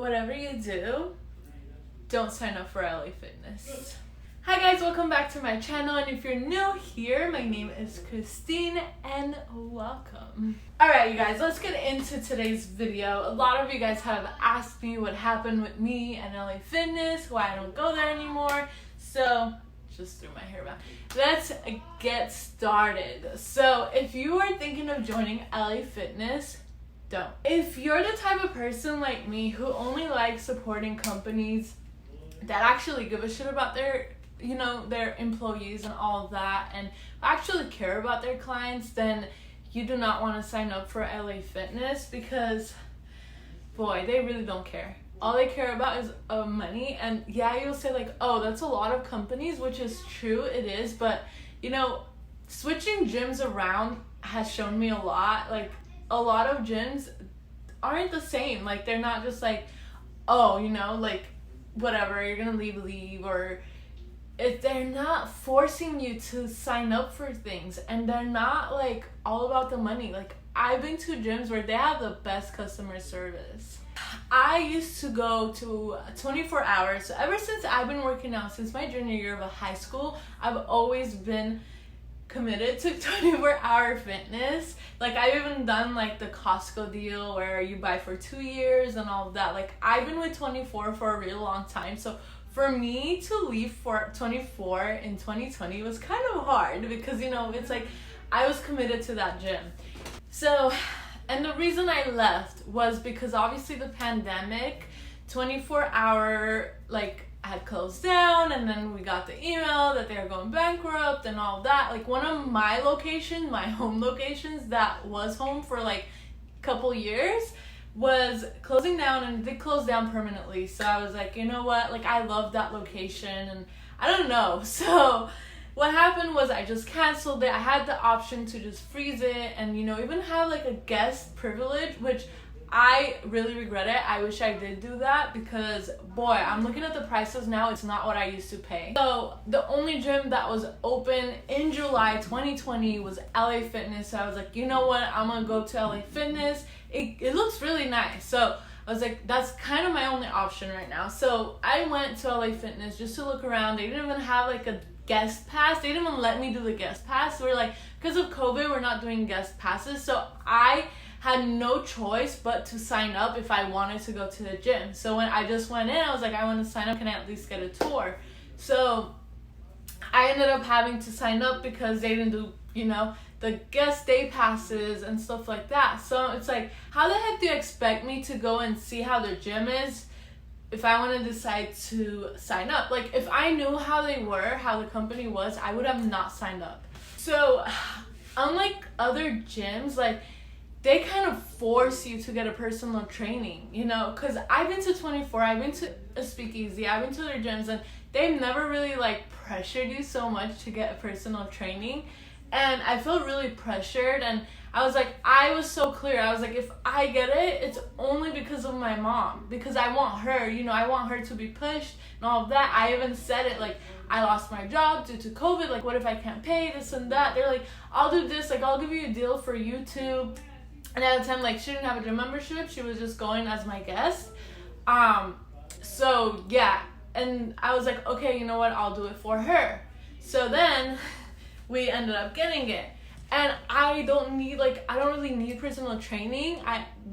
whatever you do, don't sign up for LA Fitness. Hi guys, welcome back to my channel, and if you're new here, my name is Christine and welcome. Alright you guys, let's get into today's video. A lot of you guys have asked me what happened with me and LA Fitness, why I don't go there anymore, so just threw my hair back. Let's get started. So if you are thinking of joining LA Fitness, don't. If you're the type of person like me who only likes supporting companies that actually give a shit about their their employees and all of that, and actually care about their clients, then you do not want to sign up for LA Fitness, because boy, they really don't care. All they care about is money. And yeah, you'll say like, oh, that's a lot of companies, which is true, it is, but switching gyms around has shown me a lot. Like, a lot of gyms aren't the same. Like, they're not just like, oh, like, whatever, you're gonna leave, or if they're not forcing you to sign up for things, and they're not like all about the money. Like, I've been to gyms where they have the best customer service. I used to go to 24 hours. So ever since I've been working out, since my junior year of high school, I've always been committed to 24-hour fitness. Like, I've even done like the Costco deal where you buy for 2 years and all of that. Like, I've been with 24 for a real long time. So for me to leave for 24 in 2020 was kind of hard, because it's like I was committed to that gym. So, and the reason I left was because obviously the pandemic, 24-hour had closed down, and then we got the email that they were going bankrupt and all that. Like, one of my home locations that was home for like a couple years was closing down, and they closed down permanently. So I was like, you know what, like, I love that location, and I don't know. So what happened was I just canceled it. I had the option to just freeze it and even have like a guest privilege, which I really regret it. I wish I did do that, because boy, I'm looking at the prices now, it's not what I used to pay. So the only gym that was open in July 2020 was LA Fitness. So I was like, you know what, I'm gonna go to LA Fitness. It looks really nice. So I was like, that's kind of my only option right now. So I went to LA Fitness just to look around. They didn't even have like a guest pass. They didn't even let me do the guest pass. So we're like, because of COVID, we're not doing guest passes. So I had no choice but to sign up if I wanted to go to the gym. So when I just went in, I was like, I want to sign up. Can I at least get a tour? So I ended up having to sign up because they didn't do, the guest day passes and stuff like that. So it's like, how the heck do you expect me to go and see how their gym is if I want to decide to sign up? Like, if I knew how they were, how the company was, I would have not signed up. So unlike other gyms, like, they kind of force you to get a personal training, because I've been to 24, I've been to a Speakeasy, I've been to their gyms, and they've never really pressured you so much to get a personal training. And I felt really pressured, and I was so clear. I was like, if I get it, it's only because of my mom, because I want her, I want her to be pushed and all of that. I even said it, like, I lost my job due to COVID, like, what if I can't pay this and that? They're like, I'll do this, like, I'll give you a deal for YouTube. And at the time, like, she didn't have a gym membership, she was just going as my guest. So yeah, and I was like, okay, you know what, I'll do it for her. So then we ended up getting it. And I don't really need personal training.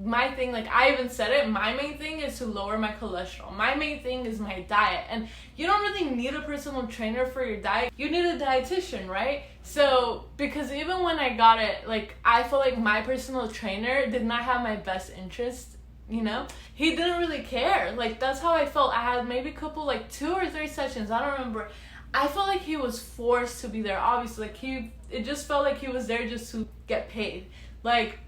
My thing, like, I even said it, my main thing is to lower my cholesterol. My main thing is my diet. And you don't really need a personal trainer for your diet. You need a dietitian, right? So, because even when I got it, like, I felt like my personal trainer did not have my best interest, He didn't really care. Like, that's how I felt. I had maybe a couple, like, 2 or 3 sessions, I don't remember. I felt like he was forced to be there, obviously. Like, it just felt like he was there just to get paid. Like,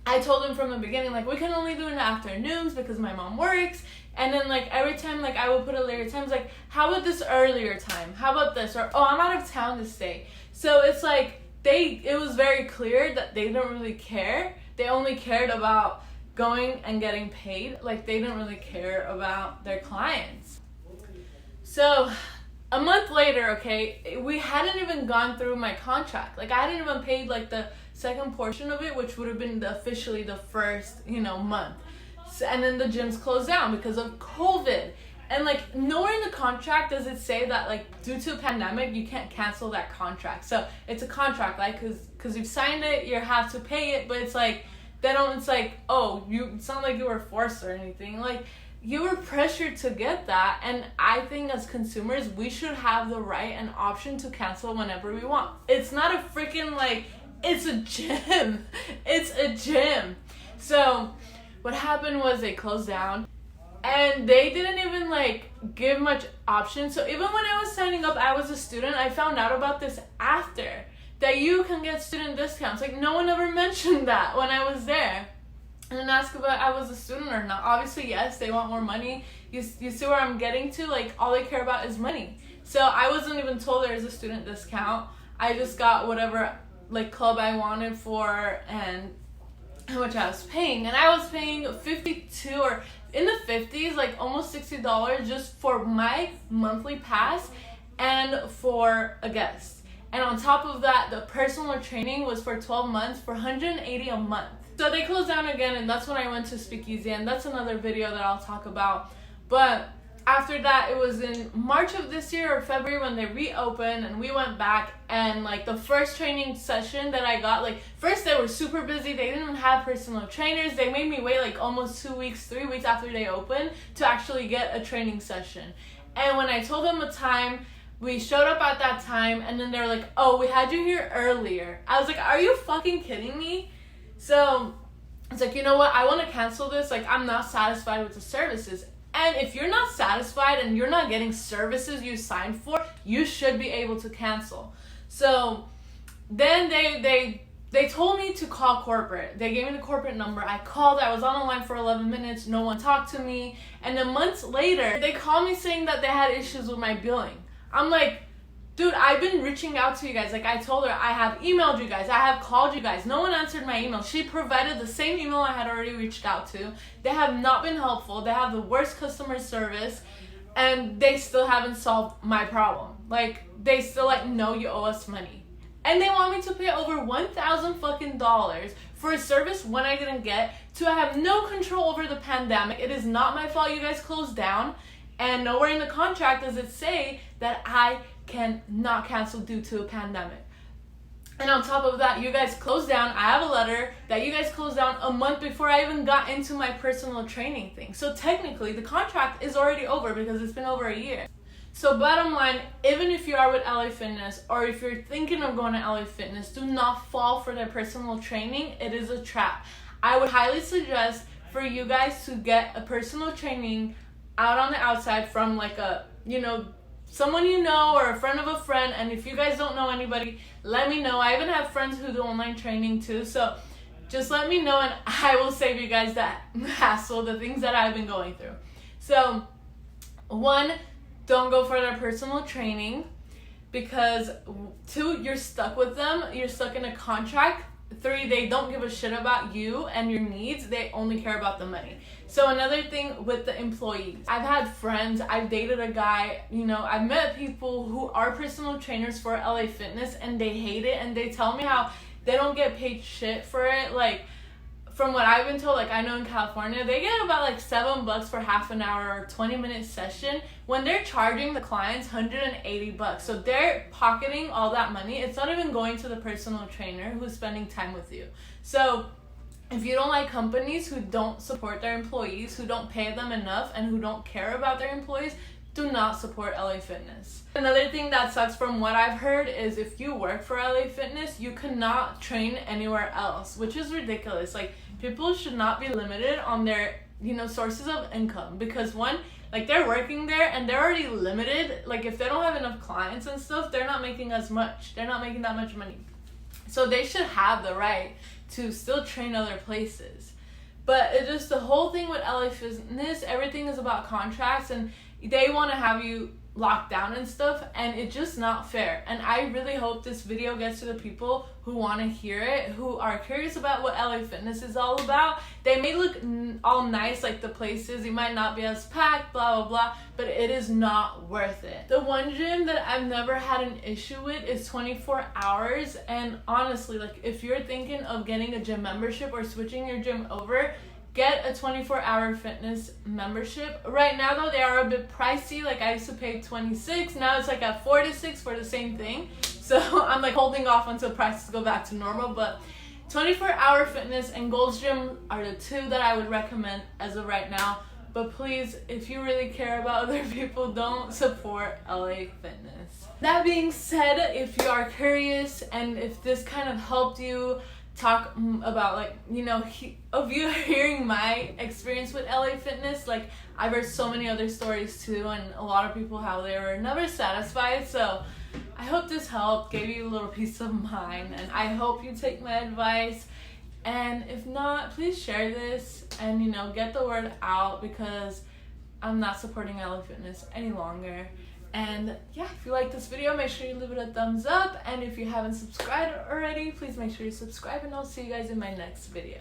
I told him from the beginning, like, we can only do it in the afternoons because my mom works. And then, like, every time, like, I would put a later time, it's like, how about this earlier time? How about this? Or, oh, I'm out of town this day. So it's like, it was very clear that they don't really care. They only cared about going and getting paid. Like, they didn't really care about their clients. So a month later, okay, we hadn't even gone through my contract. Like, I hadn't even paid like the second portion of it, which would have been officially the first, month. and then the gyms closed down because of COVID. And like nowhere in the contract does it say that like due to a pandemic you can't cancel that contract. So it's a contract, like because you've signed it, you have to pay it, but it's like they don't. It's like, oh, it's not like you were forced or anything. Like you were pressured to get that, and I think as consumers we should have the right and option to cancel whenever we want. It's not a freaking like, it's a gym. It's a gym. So what happened was they closed down. And they didn't even like give much options. So even when I was signing up, I was a student, I found out about this after, that you can get student discounts. Like no one ever mentioned that when I was there. And then ask about I was a student or not. Obviously, yes, they want more money. You see where I'm getting to? Like all they care about is money. So I wasn't even told there is a student discount. I just got whatever like club I wanted for and how much I was paying. And I was paying 52 or in the 50s, like almost $60 just for my monthly pass and for a guest. And on top of that, the personal training was for 12 months for $180 a month. So they closed down again, and that's when I went to Speakeasy, and that's another video that I'll talk about. But after that, it was in March of this year or February when they reopened, and we went back, and like the first training session that I got, like first they were super busy. They didn't even have personal trainers. They made me wait like almost 2 weeks, 3 weeks after they opened to actually get a training session. And when I told them a time, we showed up at that time, and then they were like, oh, we had you here earlier. I was like, are you fucking kidding me? So it's like, you know what? I want to cancel this. Like I'm not satisfied with the services. And if you're not satisfied and you're not getting services you signed for, you should be able to cancel. So then they told me to call corporate. They gave me the corporate number. I called. I was on the line for 11 minutes. No one talked to me. And then months later, they called me saying that they had issues with my billing. I'm like, dude, I've been reaching out to you guys. Like I told her, I have emailed you guys. I have called you guys. No one answered my email. She provided the same email I had already reached out to. They have not been helpful. They have the worst customer service, and they still haven't solved my problem. Like they still like, no, you owe us money. And they want me to pay over $1,000 fucking dollars for a service when I didn't get to. I have no control over the pandemic. It is not my fault you guys closed down. And nowhere in the contract does it say that I can not cancel due to a pandemic. And on top of that, you guys closed down. I have a letter that you guys closed down a month before I even got into my personal training thing. So technically, the contract is already over because it's been over a year. So bottom line, even if you are with LA Fitness or if you're thinking of going to LA Fitness, do not fall for their personal training. It is a trap. I would highly suggest for you guys to get a personal training out on the outside from like a, someone you know or a friend of a friend. And if you guys don't know anybody, let me know. I even have friends who do online training too. So just let me know and I will save you guys that hassle, the things that I've been going through. So 1, don't go for their personal training, because 2, you're stuck with them. You're stuck in a contract. 3, they don't give a shit about you and your needs. They only care about the money. So another thing with the employees, I've had friends, I've dated a guy, I've met people who are personal trainers for LA Fitness and they hate it, and they tell me how they don't get paid shit for it. Like from what I've been told, like I know in California, they get about like $7 for half an hour or 20-minute session when they're charging the clients $180. So they're pocketing all that money. It's not even going to the personal trainer who's spending time with you. So if you don't like companies who don't support their employees, who don't pay them enough, and who don't care about their employees, do not support LA Fitness. Another thing that sucks from what I've heard is if you work for LA Fitness, you cannot train anywhere else, which is ridiculous. Like people should not be limited on their, sources of income, because one, like they're working there and they're already limited. Like if they don't have enough clients and stuff, they're not making as much. They're not making that much money. So they should have the right to still train other places. But it's just the whole thing with LA Fitness, everything is about contracts and they want to have you locked down and stuff, and it's just not fair. And I really hope this video gets to the people who want to hear it, who are curious about what LA Fitness is all about. They may look all nice, like the places, it might not be as packed, blah blah blah, but it is not worth it. The one gym that I've never had an issue with is 24 hours, and honestly, like if you're thinking of getting a gym membership or switching your gym over, get a 24-hour fitness membership. Right now though, they are a bit pricey. Like I used to pay $26, now it's like at $46 for the same thing. So I'm like holding off until prices go back to normal. But 24-hour fitness and Gold's Gym are the two that I would recommend as of right now. But please, if you really care about other people, don't support LA Fitness. That being said, if you are curious and if this kind of helped you talk about, like, you know, of you hearing my experience with LA Fitness, like I've heard so many other stories too, and a lot of people how they were never satisfied. So I hope this helped, gave you a little peace of mind, and I hope you take my advice. And if not, please share this and, you know, get the word out, because I'm not supporting LA Fitness any longer. And yeah, if you like this video, make sure you leave it a thumbs up. And if you haven't subscribed already, please make sure you subscribe, and I'll see you guys in my next video.